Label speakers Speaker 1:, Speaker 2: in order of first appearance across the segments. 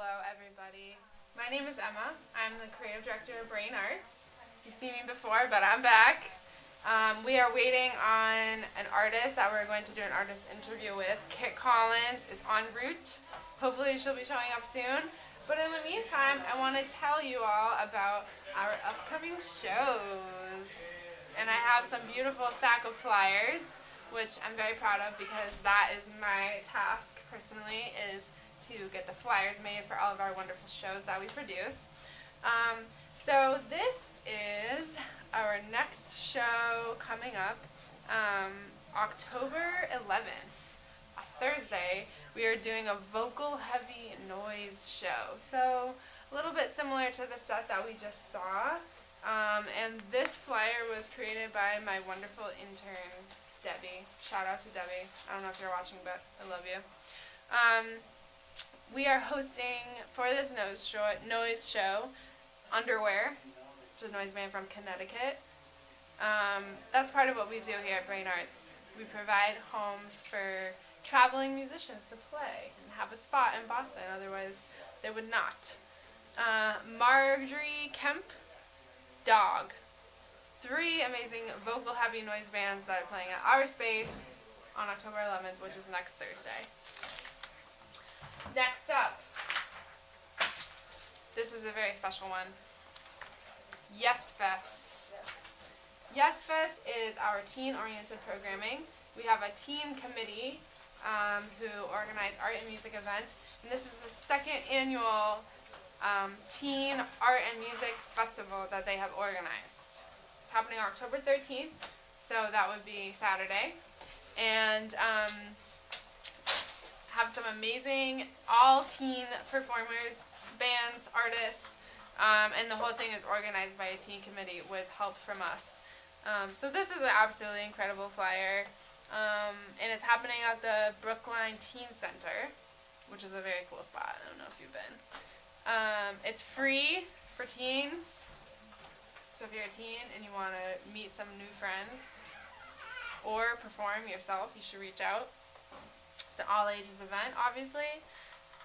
Speaker 1: Hello, everybody. My name is Emma. I'm the creative director of Brain Arts. You've seen me before, but I'm back. We are waiting on an artist that we're going to do an artist interview with. Kit Collins is en route. Hopefully she'll be showing up soon. But in the meantime, I want to tell you all about our upcoming shows. And I have some beautiful stack of flyers, which I'm very proud of because that is my task personally, is to get the flyers made for all of our wonderful shows that we produce. So this is our next show coming up, October 11th, a Thursday. We are doing a vocal heavy noise show. So a little bit similar to the set that we just saw. And this flyer was created by my wonderful intern, Debbie. Shout out to Debbie. I don't know if you're watching, but I love you. We are hosting, for this noise show, Underwear, which is a noise band from Connecticut. That's part of what we do here at Brain Arts. We provide homes for traveling musicians to play and have a spot in Boston, otherwise they would not. Marjorie Kemp, Dog. 3 amazing vocal heavy noise bands that are playing at our space on October 11th, which is next Thursday. Next up, this is a very special one. Yes Fest. Yes Fest is our teen-oriented programming. We have a teen committee who organize art and music events, and this is the 2nd annual Teen Art and Music Festival that they have organized. It's happening October 13th, so that would be Saturday, and have some amazing all-teen performers, bands, artists, and the whole thing is organized by a teen committee with help from us. So this is an absolutely incredible flyer, and it's happening at the Brookline Teen Center, which is a very cool spot. I don't know if you've been. It's free for teens, so if you're a teen and you want to meet some new friends or perform yourself, you should reach out. It's an all-ages event, obviously.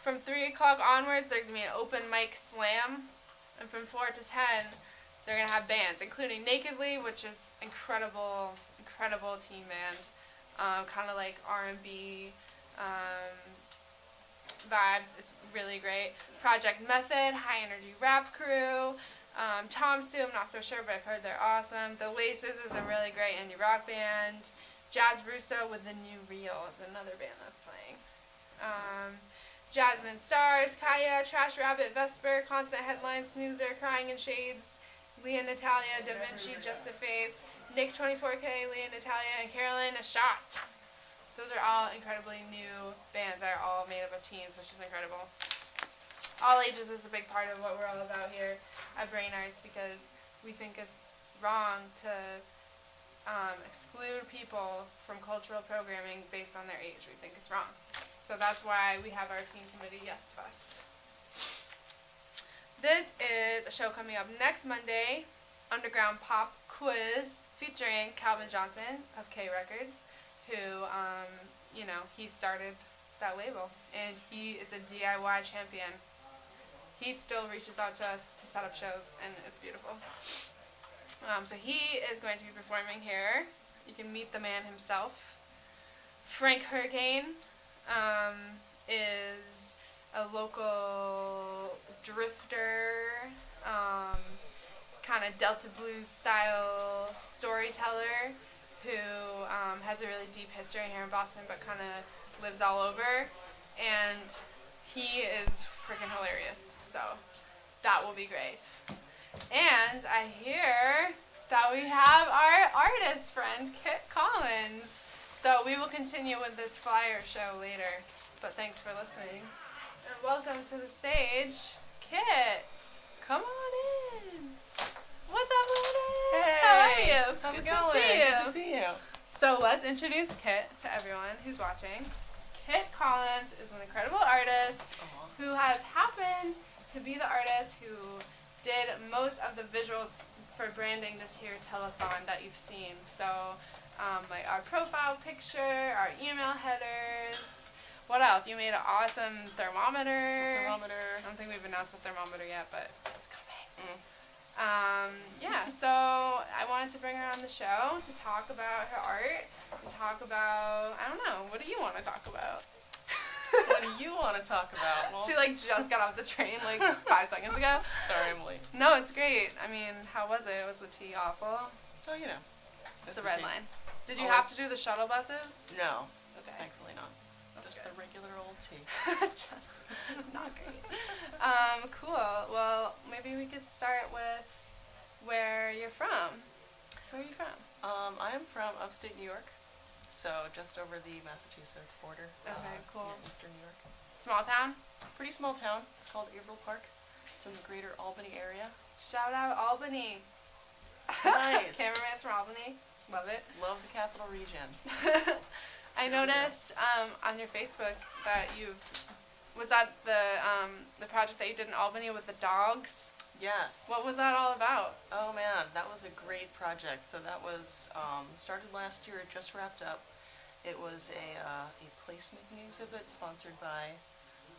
Speaker 1: From 3 o'clock onwards, there's going to be an open mic slam. And from 4 to 10, they're going to have bands, including Nakedly, which is incredible teen band. Kind of like R&B vibes. It's really great. Project Method, High Energy Rap Crew. Tom Stu, I'm not so sure, but I've heard they're awesome. The Laces is a really great indie rock band. Jazz Russo with The New Real is another band that's playing. Jasmine Stars, Kaya, Trash Rabbit, Vesper, Constant Headlines, Snoozer, Crying in Shades, Leah Natalia, Da Vinci, Just a Face, Nick 24K, Leah Natalia, and Caroline A Shot. Those are all incredibly new bands that are all made up of teens, which is incredible. All ages is a big part of what we're all about here at Brain Arts because we think it's wrong to exclude people from cultural programming based on their age. We think it's wrong. So that's why we have our teen committee Yes Fest. This is a show coming up next Monday, Underground Pop Quiz, featuring Calvin Johnson of K Records, who, he started that label, and he is a DIY champion. He still reaches out to us to set up shows, and it's beautiful. So he is going to be performing here. You can meet the man himself. Frank Hurricane is a local drifter, kind of Delta Blues style storyteller who has a really deep history here in Boston but kind of lives all over. And he is freaking hilarious. So that will be great. And I hear that we have our artist friend, Kit Collins. So we will continue with this flyer show later. But thanks for listening. And welcome to the stage, Kit. Come on in. What's up, ladies?
Speaker 2: Hey.
Speaker 1: How are you?
Speaker 2: How's it
Speaker 1: Good
Speaker 2: going?
Speaker 1: to see you.
Speaker 2: Good to see you.
Speaker 1: So let's introduce Kit to everyone who's watching. Kit Collins is an incredible artist who has happened to be the artist who did most of the visuals for branding this here telethon that you've seen. So like our profile picture, our email headers, What else? You made an awesome thermometer.
Speaker 2: Thermometer.
Speaker 1: I don't think we've announced the thermometer yet, but it's coming. Yeah,
Speaker 2: Mm.
Speaker 1: so I wanted to bring her on the show to talk about her art, and talk about, I don't know, what do you want to talk about?
Speaker 2: What do you want to talk about? Well,
Speaker 1: She like just got off the train like 5 seconds ago.
Speaker 2: sorry, I'm late.
Speaker 1: No, it's great. I mean, how was it? Was the tea awful?
Speaker 2: Oh, you know.
Speaker 1: It's the red line. Did you
Speaker 2: Oh,
Speaker 1: have to do the shuttle buses?
Speaker 2: No.
Speaker 1: Okay.
Speaker 2: Thankfully not.
Speaker 1: That's
Speaker 2: Just
Speaker 1: good.
Speaker 2: the regular old tea.
Speaker 1: Just not great. Cool. Well, maybe we could start with where you're from. Where are you from?
Speaker 2: I am from upstate New York, so just over the Massachusetts border.
Speaker 1: Okay, cool.
Speaker 2: Yeah, eastern New York.
Speaker 1: Small town?
Speaker 2: Pretty small town. It's called Averill Park. It's in the greater Albany area.
Speaker 1: Shout out Albany.
Speaker 2: Nice.
Speaker 1: Cameraman's from Albany. Love it.
Speaker 2: Love the capital region.
Speaker 1: I noticed on your Facebook that was that the project that you did in Albany with the dogs?
Speaker 2: Yes.
Speaker 1: What was that all about?
Speaker 2: Oh man, that was a great project. So that was started last year. It just wrapped up. It was a placemaking exhibit sponsored by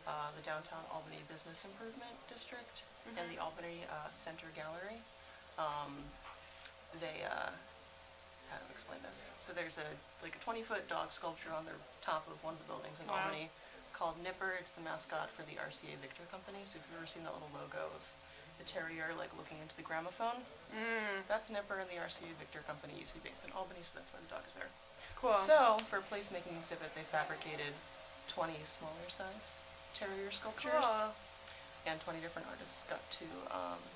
Speaker 2: the Downtown Albany Business Improvement District and the Albany Center Gallery. They how to explain this? So there's a 20-foot dog sculpture on the top of one of the buildings in
Speaker 1: Wow.
Speaker 2: Albany called Nipper. It's the mascot for the RCA Victor Company. So if you've ever seen that little logo of the terrier looking into the gramophone, that's Nipper, and the RCA Victor Company used to be based in Albany, so that's why the dog is there.
Speaker 1: Cool.
Speaker 2: So for a placemaking exhibit, they fabricated 20 smaller size terrier sculptures.
Speaker 1: Cool.
Speaker 2: And 20 different artists got to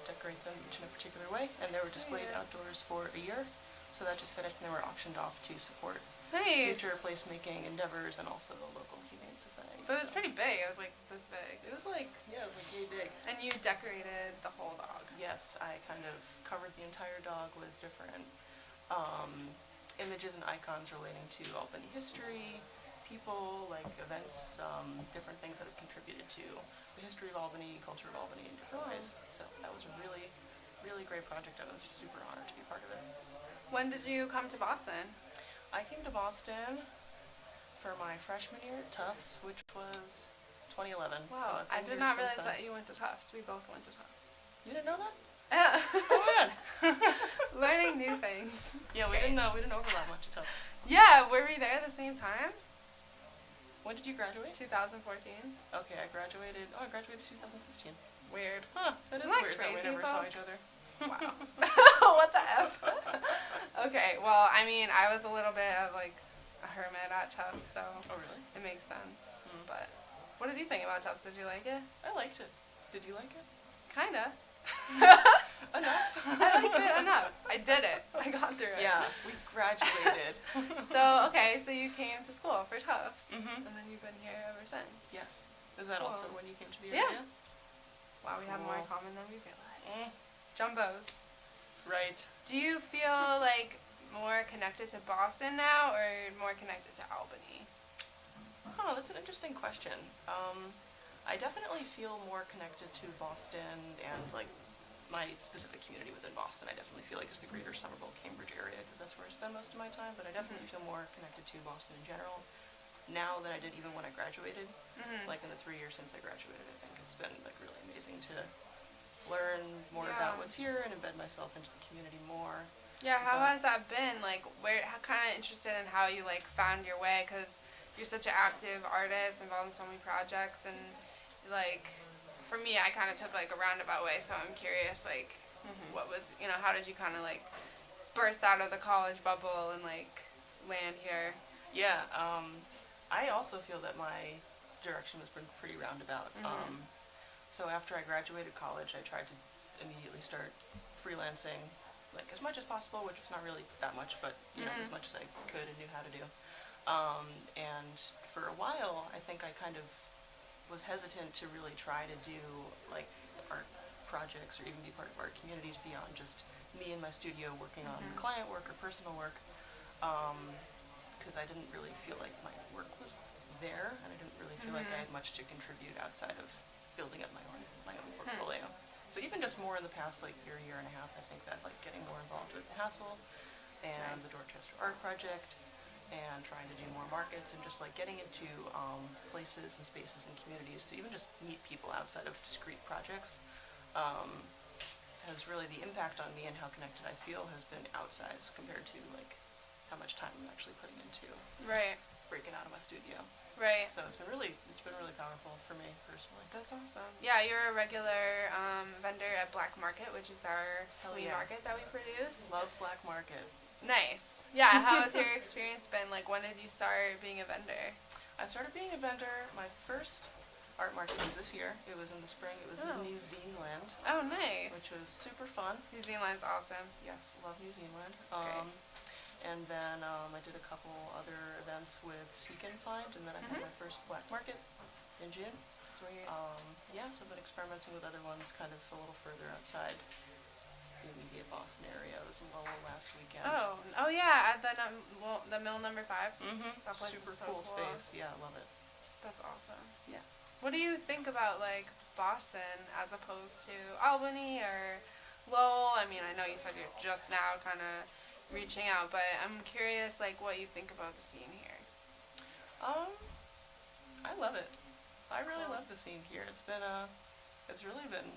Speaker 2: decorate them each in a particular way, and they were displayed outdoors for a year. So that just finished, and they were auctioned off to support
Speaker 1: Nice.
Speaker 2: future placemaking endeavors and also the local humane society.
Speaker 1: But it was
Speaker 2: So
Speaker 1: pretty big. It was like this big.
Speaker 2: it was yay big.
Speaker 1: And you decorated the whole dog.
Speaker 2: Yes, I kind of covered the entire dog with different images and icons relating to Albany history, people, events, different things that have contributed to the history of Albany, culture of Albany in different ways. So that was a really, really great project. I was super honored to be part of it.
Speaker 1: When did you come to Boston?
Speaker 2: I came to Boston for my freshman year at Tufts, which was 2011.
Speaker 1: Wow,
Speaker 2: So I've
Speaker 1: I
Speaker 2: been
Speaker 1: did
Speaker 2: here
Speaker 1: not
Speaker 2: since
Speaker 1: realize
Speaker 2: then.
Speaker 1: that you went to Tufts. We both went to Tufts.
Speaker 2: You didn't know that?
Speaker 1: Yeah.
Speaker 2: Oh man.
Speaker 1: Learning new things.
Speaker 2: Yeah,
Speaker 1: It's
Speaker 2: we
Speaker 1: great.
Speaker 2: didn't overlap much at Tufts.
Speaker 1: Yeah, were we there at the same time?
Speaker 2: When did you graduate?
Speaker 1: 2014.
Speaker 2: Okay, I graduated 2015.
Speaker 1: Weird.
Speaker 2: Huh, that is
Speaker 1: Isn't that
Speaker 2: weird that we
Speaker 1: crazy,
Speaker 2: never saw each
Speaker 1: folks?
Speaker 2: other.
Speaker 1: Wow. What the F? Okay, well, I mean, I was a little bit of a hermit at Tufts, so
Speaker 2: Oh really?
Speaker 1: it makes sense.
Speaker 2: Mm.
Speaker 1: But what did you think about Tufts? Did you like it?
Speaker 2: I liked it. Did you like it?
Speaker 1: Kinda.
Speaker 2: Enough.
Speaker 1: I liked it enough. I did it. I got through it.
Speaker 2: Yeah, we graduated.
Speaker 1: So, okay, so you came to school for Tufts,
Speaker 2: Mhm.
Speaker 1: and then you've been here ever since.
Speaker 2: Yes. Is that also
Speaker 1: Cool.
Speaker 2: when you came to the
Speaker 1: Yeah.
Speaker 2: area?
Speaker 1: Wow, we have more in
Speaker 2: Cool.
Speaker 1: common than we realized.
Speaker 2: Mm.
Speaker 1: Jumbos.
Speaker 2: Right.
Speaker 1: Do you feel more connected to Boston now, or more connected to Albany?
Speaker 2: Oh, that's an interesting question. I definitely feel more connected to Boston and my specific community within Boston. I definitely feel it's the greater Somerville, Cambridge area because that's where I spend most of my time. But I definitely feel more connected to Boston in general now than I did even when I graduated.
Speaker 1: Mm-hmm.
Speaker 2: In the 3 years since I graduated, I think it's been really amazing to learn more
Speaker 1: Yeah.
Speaker 2: about what's here and embed myself into the community more.
Speaker 1: Yeah, how
Speaker 2: But-
Speaker 1: has that been? How kind of interested in how you found your way, because you're such an active artist involved in so many projects, and for me, I kind of took a roundabout way. So I'm curious, what was how did you kind of burst out of the college bubble and land here?
Speaker 2: Yeah, I also feel that my direction has been pretty roundabout. So after I graduated college, I tried to immediately start freelancing as much as possible, which was not really that much, but as much as I could and knew how to do. And for a while, I think I kind of was hesitant to really try to do art projects or even be part of art communities beyond just me in my studio working on client work or personal work, because I didn't really feel like my work was there, and I didn't really feel like I had much to contribute outside of building up my own portfolio. So even just more in the past year and a half, I think that getting more involved with the Hassel and the Dorchester Art Project and trying to do more markets and just like getting into places and spaces and communities to even just meet people outside of discrete projects has really, the impact on me and how connected I feel has been outsized compared to like how much time I'm actually putting into
Speaker 1: Right.
Speaker 2: breaking out of my studio.
Speaker 1: Right.
Speaker 2: So it's been really powerful for me personally.
Speaker 1: That's awesome. Yeah, you're a regular vendor at Black Market, which is our
Speaker 2: Hell
Speaker 1: flea
Speaker 2: yeah.
Speaker 1: market that we produce.
Speaker 2: Love Black Market.
Speaker 1: Nice. Yeah, how has your experience been? Like, when did you start being a vendor?
Speaker 2: I started being a vendor, my first art market was this year. It was in the spring. It was
Speaker 1: Oh.
Speaker 2: in New Zealand,
Speaker 1: Oh, nice.
Speaker 2: which was super fun.
Speaker 1: New Zealand's awesome.
Speaker 2: Yes, love New Zealand.
Speaker 1: Great.
Speaker 2: And then I did a couple other events with Seek and Find, and then I had my first Black Market in June.
Speaker 1: Sweet.
Speaker 2: Yeah, so I've been experimenting with other ones kind of a little further outside the immediate Boston area. I was in Lowell last weekend.
Speaker 1: Oh yeah, at the Mill Number 5.
Speaker 2: Mm-hmm.
Speaker 1: That place
Speaker 2: Super
Speaker 1: is so
Speaker 2: cool
Speaker 1: cool.
Speaker 2: space. Yeah, I love it.
Speaker 1: That's awesome.
Speaker 2: Yeah.
Speaker 1: What do you think about like Boston as opposed to Albany or Lowell? I mean, I know you said you're just now kind of reaching out, but I'm curious like what you think about the scene here.
Speaker 2: I love it. I really
Speaker 1: Cool.
Speaker 2: love the scene here. It's really been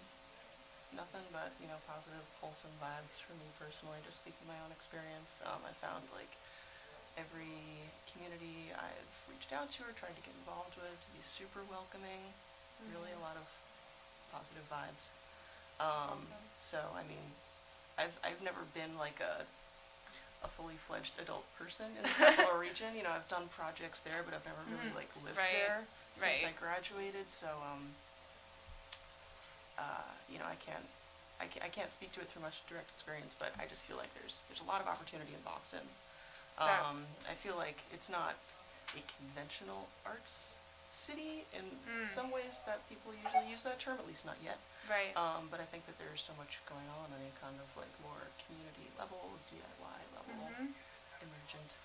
Speaker 2: nothing but, positive, wholesome vibes for me personally, just speaking my own experience. I found like every community I've reached out to or tried to get involved with to be super welcoming. Really a lot of positive vibes.
Speaker 1: awesome.
Speaker 2: So I mean, I've never been like a fully fledged adult person in the capital region. I've done projects there, but I've never really like lived
Speaker 1: Right.
Speaker 2: there since I
Speaker 1: Right.
Speaker 2: graduated. So I can't speak to it through much direct experience, but I just feel like there's a lot of opportunity in Boston. I feel like it's not a conventional arts city in some ways that people usually use that term, at least not yet.
Speaker 1: Right.
Speaker 2: But I think that there's so much going on a kind of like more community level, DIY level, emergent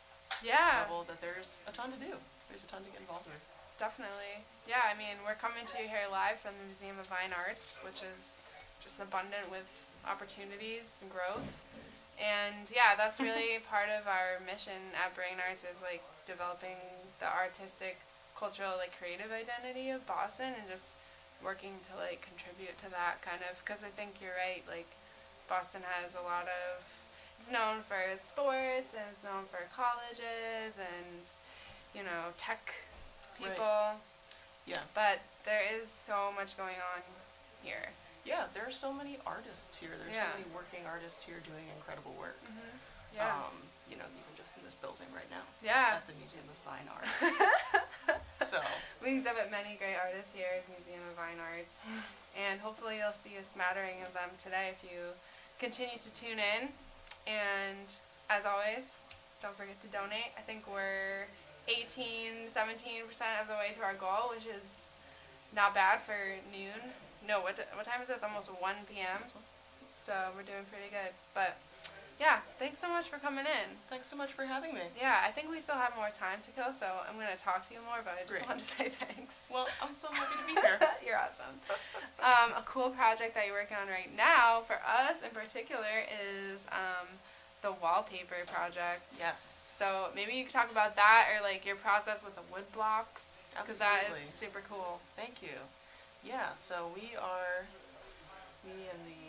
Speaker 1: Yeah.
Speaker 2: level, that there's a ton to do. There's a ton to get involved with.
Speaker 1: Definitely. Yeah, I mean, we're coming to you here live from the Museum of Fine Arts, which is just abundant with opportunities and growth. And yeah, that's really part of our mission at Brain Arts is like developing the artistic, cultural, like creative identity of Boston and just working to like contribute to that kind of, because I think you're right, like Boston has a lot of, it's known for its sports and it's known for colleges and, tech people.
Speaker 2: Yeah.
Speaker 1: But there is so much going on here.
Speaker 2: Yeah, there are so many artists here. There's
Speaker 1: Yeah.
Speaker 2: so many working artists here doing incredible work.
Speaker 1: Yeah.
Speaker 2: Even just in this building right now.
Speaker 1: Yeah.
Speaker 2: At the Museum of Fine Arts. So.
Speaker 1: We exhibit many great artists here at the Museum of Fine Arts. And hopefully you'll see a smattering of them today if you continue to tune in. And as always, don't forget to donate. I think we're 17% of the way to our goal, which is not bad for noon. No, what time is this? Almost 1 p.m. So we're doing pretty good. But yeah, thanks so much for coming in.
Speaker 2: Thanks so much for having me.
Speaker 1: Yeah, I think we still have more time to kill, so I'm going to talk to you more, but I just
Speaker 2: Great.
Speaker 1: wanted to say thanks.
Speaker 2: Well, I'm so happy to be here.
Speaker 1: You're awesome. A cool project that you're working on right now, for us in particular, is the Wallpaper Project.
Speaker 2: Yes.
Speaker 1: So maybe you could talk about that or like your process with the wood blocks, because that is
Speaker 2: Absolutely.
Speaker 1: super cool.
Speaker 2: Thank you. Yeah, so me and the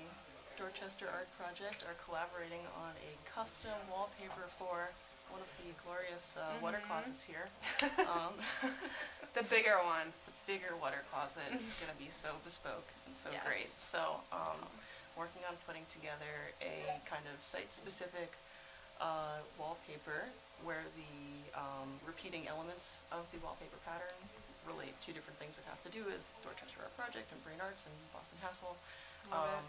Speaker 2: Dorchester Art Project are collaborating on a custom wallpaper for one of the glorious water closets here.
Speaker 1: The bigger one.
Speaker 2: The bigger water closet. It's going to be so bespoke and so
Speaker 1: Yes.
Speaker 2: great. So working on putting together a kind of site-specific wallpaper where the repeating elements of the wallpaper pattern relate to different things that have to do with Dorchester Art Project and Brain Arts and Boston Hassel.
Speaker 1: Love it.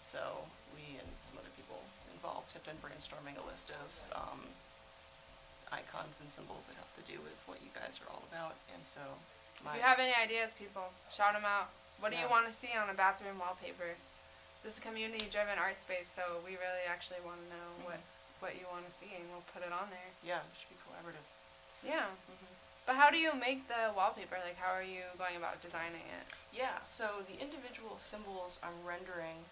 Speaker 2: So we and some other people involved have been brainstorming a list of icons and symbols that have to do with what you guys are all about. And so
Speaker 1: If you have any ideas, people, shout them out. What do you
Speaker 2: Yeah.
Speaker 1: want to see on a bathroom wallpaper? This is a community-driven art space, so we really actually want to know what you want to see, and we'll put it on there.
Speaker 2: yeah, it should be collaborative.
Speaker 1: Yeah. But how do you make the wallpaper? Like, how are you going about designing it?
Speaker 2: Yeah, so the individual symbols I'm rendering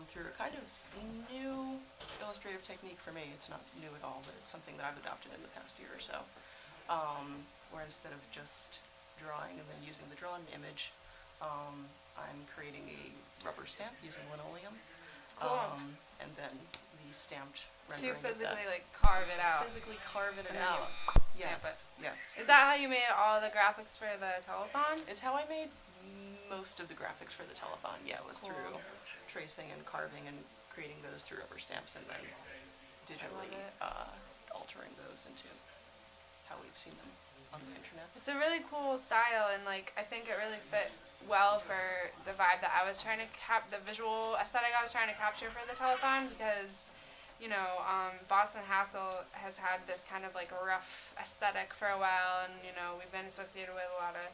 Speaker 2: through a kind of new illustrative technique for me. It's not new at all, but it's something that I've adopted in the past year or so. Where instead of just drawing and then using the drawn image, I'm creating a rubber stamp using linoleum.
Speaker 1: Cool.
Speaker 2: And then the stamped
Speaker 1: So you
Speaker 2: rendering of that.
Speaker 1: physically like carve it out.
Speaker 2: Physically carving it
Speaker 1: And then you
Speaker 2: out.
Speaker 1: stamp
Speaker 2: Yes, yes.
Speaker 1: Is that how you made all the graphics for the telethon?
Speaker 2: It's how I made most of the graphics for the telethon. Yeah, it was
Speaker 1: Cool.
Speaker 2: through tracing and carving and creating those through rubber stamps and then digitally altering those into how we've seen them on the internet.
Speaker 1: It's a really cool style, and like I think it really fit well for the vibe that I was trying to the visual aesthetic I was trying to capture for the telethon, because you know, Boston Hassle has had this kind of like rough aesthetic for a while, and you know, we've been associated with a lot of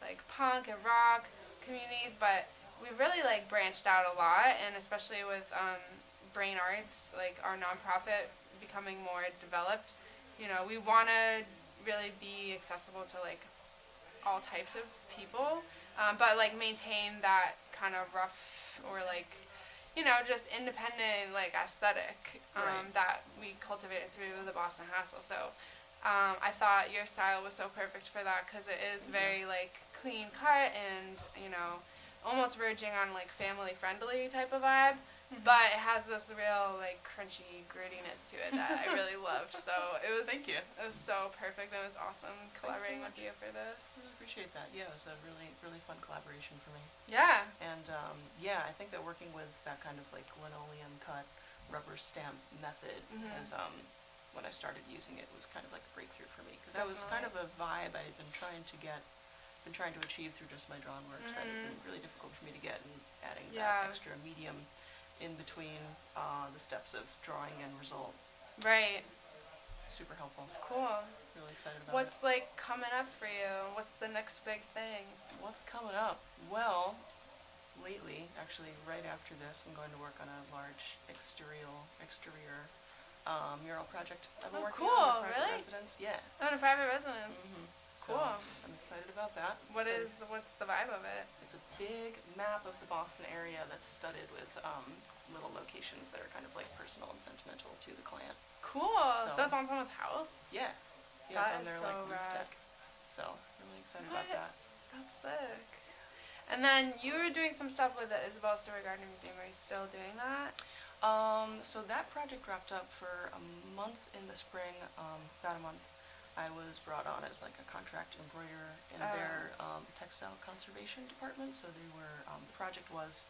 Speaker 1: like punk and rock communities, but we've really like branched out a lot, and especially with Brain Arts, like our nonprofit becoming more developed, you know, we want to really be accessible to like all types of people, but like maintain that kind of rough or like, you know, just independent like aesthetic that we cultivated through the Boston Hassle. So I thought your style was so perfect for that, because it is very like clean cut and, you know, almost verging on like family friendly type of vibe. But it has this real like crunchy grittiness to it that I really loved. So it was
Speaker 2: Thank you.
Speaker 1: It was so perfect. It was awesome collaborating with you for
Speaker 2: I
Speaker 1: this.
Speaker 2: appreciate that. Yeah, it was a really, really fun collaboration for me.
Speaker 1: Yeah.
Speaker 2: And yeah, I think that working with that kind of like linoleum cut rubber stamp method as when I started using it was kind of like a breakthrough for me, because that was kind of a vibe I had been trying to achieve through just my drawn works that had been really difficult for me to get, and adding that extra medium in between the steps of drawing and result.
Speaker 1: Right.
Speaker 2: Super helpful.
Speaker 1: It's cool.
Speaker 2: Really excited about
Speaker 1: What's like coming up for you? What's the next big thing?
Speaker 2: What's coming up? Well, lately, actually right after this, I'm going to work on a large exterior mural project I've been working on in a private
Speaker 1: Really?
Speaker 2: residence. Yeah.
Speaker 1: Oh, in a private residence.
Speaker 2: So
Speaker 1: Cool.
Speaker 2: I'm excited about that.
Speaker 1: What's the vibe of it?
Speaker 2: It's a big map of the Boston area that's studded with little locations that are kind of like personal and sentimental to the client.
Speaker 1: Cool. So it's on someone's house?
Speaker 2: Yeah. Yeah, it's on
Speaker 1: That
Speaker 2: their
Speaker 1: is so
Speaker 2: like roof
Speaker 1: rad.
Speaker 2: deck. So really excited about that.
Speaker 1: That's sick. And then you were doing some stuff with the Isabel Stewart Gardner Museum. Are you still doing that?
Speaker 2: So that project wrapped up for a month in the spring, about a month. I was brought on as like a contract embroiderer in their textile conservation department. So they were, the project was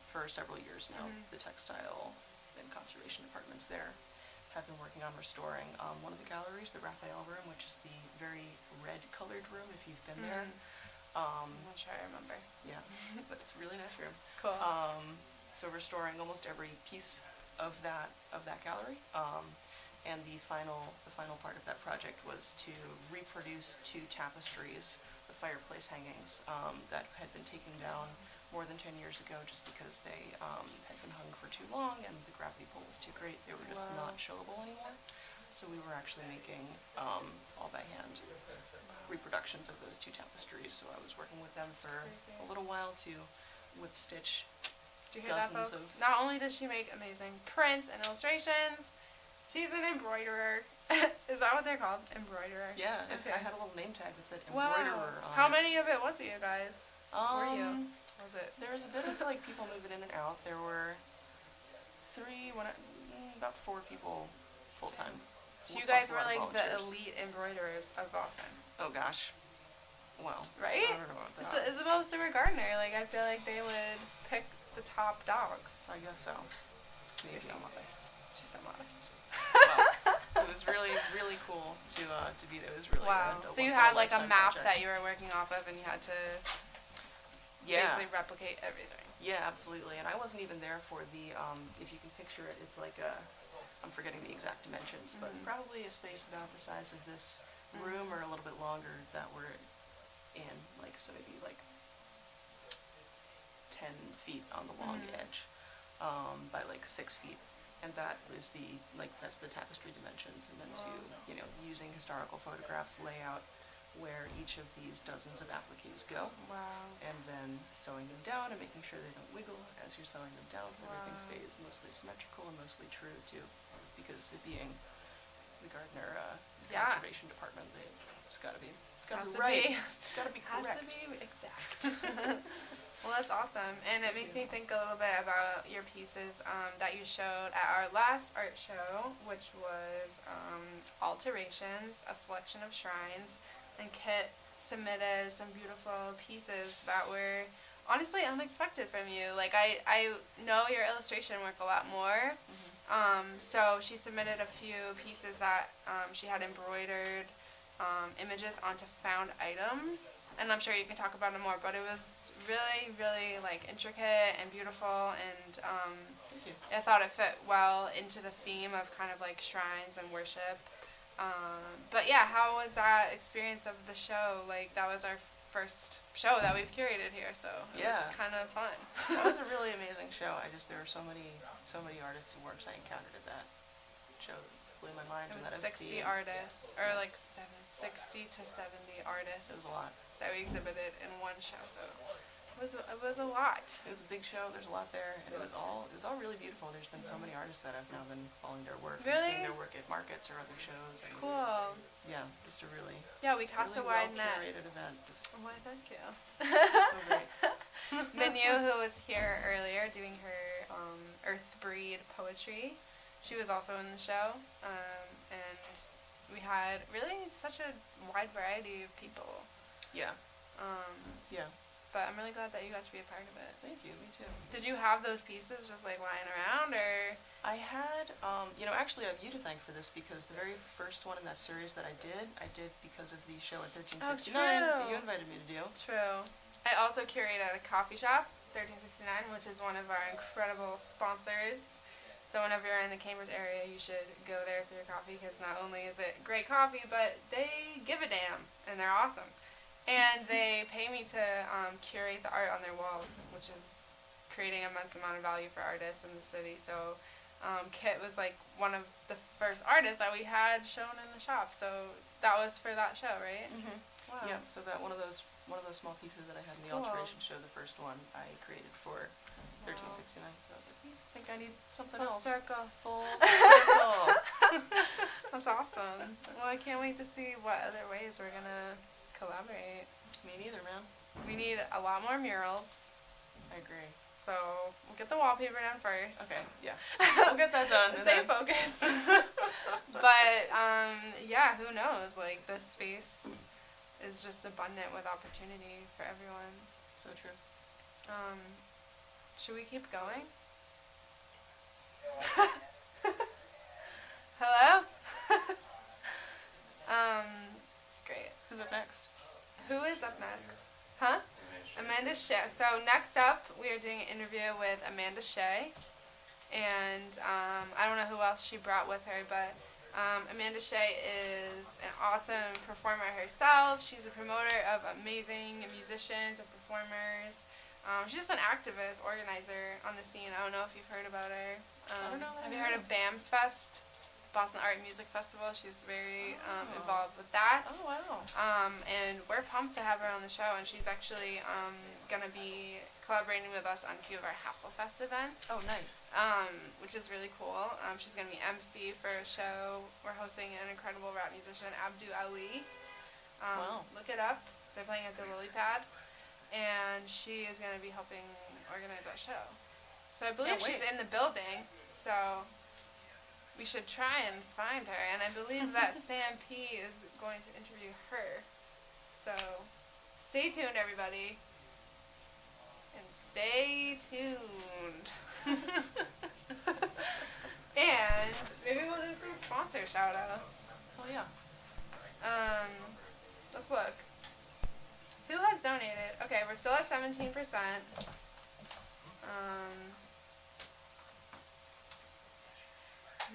Speaker 2: for several years now, the textile and conservation departments there have been working on restoring one of the galleries, the Raphael room, which is the very red colored room if you've been there.
Speaker 1: I'm not sure I remember.
Speaker 2: Yeah, but it's a really nice room.
Speaker 1: Cool.
Speaker 2: So restoring almost every piece of that gallery. And the final part of that project was to reproduce 2 tapestries, the fireplace hangings, that had been taken down more than 10 years ago just because they had been hung for too long and the gravity pull was too great. They were just not showable anymore. So we were actually making, all by hand, reproductions of those 2 tapestries. So I was working with them for a little while to whip stitch
Speaker 1: Did you hear that,
Speaker 2: dozens
Speaker 1: folks?
Speaker 2: of...
Speaker 1: Not only does she make amazing prints and illustrations, she's an embroiderer. Is that what they're called? Embroiderer?
Speaker 2: Yeah,
Speaker 1: Okay.
Speaker 2: I had a little name tag that said embroiderer on
Speaker 1: How
Speaker 2: it.
Speaker 1: many of it was you guys? Were you? Was it?
Speaker 2: There was a bit of like people moving in and out. There were 3, about 4 people full-time.
Speaker 1: So you
Speaker 2: plus
Speaker 1: guys
Speaker 2: a
Speaker 1: were
Speaker 2: lot of
Speaker 1: like the
Speaker 2: volunteers.
Speaker 1: elite embroiderers of Boston.
Speaker 2: Oh gosh. Well,
Speaker 1: Right?
Speaker 2: I don't know about
Speaker 1: It's
Speaker 2: that.
Speaker 1: Isabel Stewart Gardner. Like, I feel like they would pick the top dogs.
Speaker 2: I guess so.
Speaker 1: You're
Speaker 2: Maybe.
Speaker 1: so modest. She's so modest.
Speaker 2: Well, it was really, really cool to be there. It was really
Speaker 1: Wow.
Speaker 2: a
Speaker 1: So you
Speaker 2: once-in-a-lifetime
Speaker 1: had like a map
Speaker 2: project.
Speaker 1: that you were working off of, and you had to basically replicate everything.
Speaker 2: Yeah, absolutely. And I wasn't even there for the, if you can picture it, it's like I'm forgetting the exact dimensions, but probably a space about the size of this room or a little bit longer that we're in, like, so maybe like 10 feet on the long edge, by like 6 feet. And that is that's the tapestry dimensions. And then using historical photographs, lay out where each of these dozens of appliques go,
Speaker 1: Wow.
Speaker 2: and then sewing them down and making sure they don't wiggle as you're sewing them down, so everything
Speaker 1: Wow.
Speaker 2: stays mostly symmetrical and mostly true too. Because it being the Gardner
Speaker 1: Yeah.
Speaker 2: conservation department, it's gotta be
Speaker 1: Has to
Speaker 2: right.
Speaker 1: be.
Speaker 2: It's gotta be
Speaker 1: Has
Speaker 2: correct.
Speaker 1: to be exact. Well, that's awesome, and it makes me think a little bit about your pieces that you showed at our last art show, which was Alterations, a selection of shrines, and Kit submitted some beautiful pieces that were honestly unexpected from you. Like I know your illustration work a lot more, so she submitted a few pieces that she had embroidered images onto found items, and I'm sure you can talk about it more, but it was really, really like intricate and beautiful, and
Speaker 2: Thank you.
Speaker 1: I thought it fit well into the theme of kind of like shrines and worship. But yeah, how was that experience of the show? Like, that was our first show that we've curated here, so it was
Speaker 2: Yeah.
Speaker 1: kind of fun.
Speaker 2: That was a really amazing show. There were so many artists and works I encountered at that show that blew my mind.
Speaker 1: It
Speaker 2: and
Speaker 1: was
Speaker 2: that I've
Speaker 1: 60
Speaker 2: seen.
Speaker 1: artists, or
Speaker 2: Yes.
Speaker 1: like 60 to 70
Speaker 2: It was
Speaker 1: artists
Speaker 2: a lot.
Speaker 1: that we exhibited in one show, so it was a lot.
Speaker 2: It was a big show. There's a lot there, and it was all really beautiful. There's been so many artists that I've now been following their work and
Speaker 1: Really?
Speaker 2: seeing their work at markets or other shows. And
Speaker 1: Cool.
Speaker 2: Yeah, just a really
Speaker 1: Yeah, we cast
Speaker 2: really
Speaker 1: a wide
Speaker 2: well
Speaker 1: net.
Speaker 2: curated event. Just
Speaker 1: Why, thank you.
Speaker 2: so great.
Speaker 1: Minu, who was here earlier doing her Earthbreed poetry, she was also in the show, and we had really such a wide variety of people.
Speaker 2: Yeah, yeah.
Speaker 1: But I'm really glad that you got to be a part of it.
Speaker 2: Thank you. Me too.
Speaker 1: Did you have those pieces just like lying around, or?
Speaker 2: I had, actually I have you to thank for this because the very first one in that series that I did because of the show at 1369 that you
Speaker 1: true.
Speaker 2: invited me to do.
Speaker 1: True. I also curated a coffee shop, 1369, which is one of our incredible sponsors. So whenever you're in the Cambridge area, you should go there for your coffee, because not only is it great coffee, but they give a damn, and they're awesome. And they pay me to curate the art on their walls, which is creating an immense amount of value for artists in the city. So Kit was like one of the first artists that we had shown in the shop. So that was for that show, right?
Speaker 2: Mm-hmm.
Speaker 1: Wow.
Speaker 2: Yeah, so that one of those small pieces that I had in the
Speaker 1: Cool.
Speaker 2: alteration show, the first one I created for 1369. So I was like, I think I need something
Speaker 1: Full
Speaker 2: else.
Speaker 1: circle.
Speaker 2: Full circle.
Speaker 1: That's awesome. Well, I can't wait to see what other ways we're gonna collaborate.
Speaker 2: Me neither, man.
Speaker 1: We need a lot more murals,
Speaker 2: I agree.
Speaker 1: so we'll get the wallpaper done first.
Speaker 2: Okay, yeah. We'll get that done. and
Speaker 1: Stay
Speaker 2: then-
Speaker 1: focused. But yeah, who knows? Like, this space is just abundant with opportunity for everyone.
Speaker 2: So true.
Speaker 1: Should we keep going? Hello? Great.
Speaker 2: Who's up next?
Speaker 1: Who is up next? Huh? Amanda Shay. So next up, we are doing an interview with Amanda Shay. And I don't know who else she brought with her, but Amanda Shay is an awesome performer herself. She's a promoter of amazing musicians and performers. She's just an activist, organizer on the scene. I don't know if you've heard about her.
Speaker 2: I don't know that
Speaker 1: Have
Speaker 2: I
Speaker 1: you heard
Speaker 2: have.
Speaker 1: of BAMS Fest? Boston Art and Music Festival. She's very involved with that.
Speaker 2: Oh, wow.
Speaker 1: And we're pumped to have her on the show, and she's actually going to be collaborating with us on a few of our Hasselfest events.
Speaker 2: Oh, nice.
Speaker 1: Which is really cool. She's going to be MC for a show. We're hosting an incredible rap musician, Abdu Ali.
Speaker 2: Wow.
Speaker 1: Look it up. They're playing at the Lily Pad. And she is going to be helping organize that show. So I believe
Speaker 2: Can't
Speaker 1: she's
Speaker 2: wait.
Speaker 1: in the building. So we should try and find her. And I believe that Sam P is going to interview her. So stay tuned, everybody. And stay tuned. And maybe we'll do some sponsor shout outs.
Speaker 2: Oh, yeah.
Speaker 1: Let's look. Who has donated? Okay, we're still at 17%.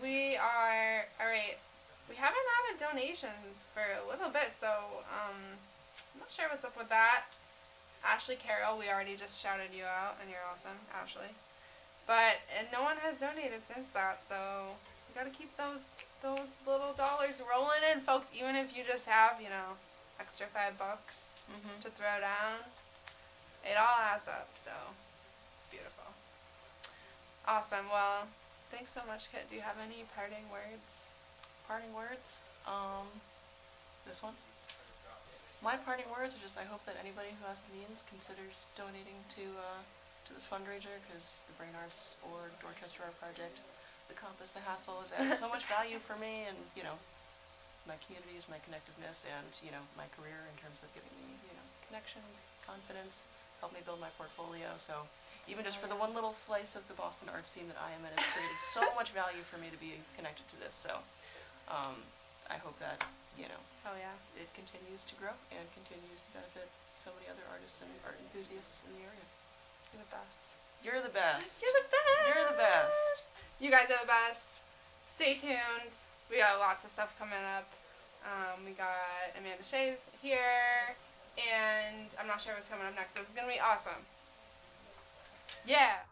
Speaker 1: We are, alright, we haven't had a donation for a little bit, so I'm not sure what's up with that. Ashley Carroll, we already just shouted you out, and you're awesome, Ashley. But, and no one has donated since that, so we gotta keep those little dollars rolling in, folks, even if you just have, extra $5
Speaker 2: Mhm.
Speaker 1: to throw down. It all adds up, so it's beautiful. Awesome. Well, thanks so much, Kit. Do you have any parting words?
Speaker 2: Parting words? This one? My parting words are just I hope that anybody who has the means considers donating to this fundraiser, because the Brain Arts or Dorchester Art Project, the Compass, the Hassle has added so much value for me, and my communities, my connectiveness, and my career in terms of giving me connections, confidence, helped me build my portfolio. So even just for the one little slice of the Boston art scene that I am in, has created so much value for me to be connected to this. So I hope that
Speaker 1: Oh yeah.
Speaker 2: it continues to grow and continues to benefit so many other artists and art enthusiasts in the area.
Speaker 1: You're the best.
Speaker 2: You're the best.
Speaker 1: You're the best.
Speaker 2: You're the best.
Speaker 1: You guys are the best. Stay tuned. We got lots of stuff coming up. We got Amanda Shay's here, and I'm not sure what's coming up next, but it's gonna be awesome. Yeah.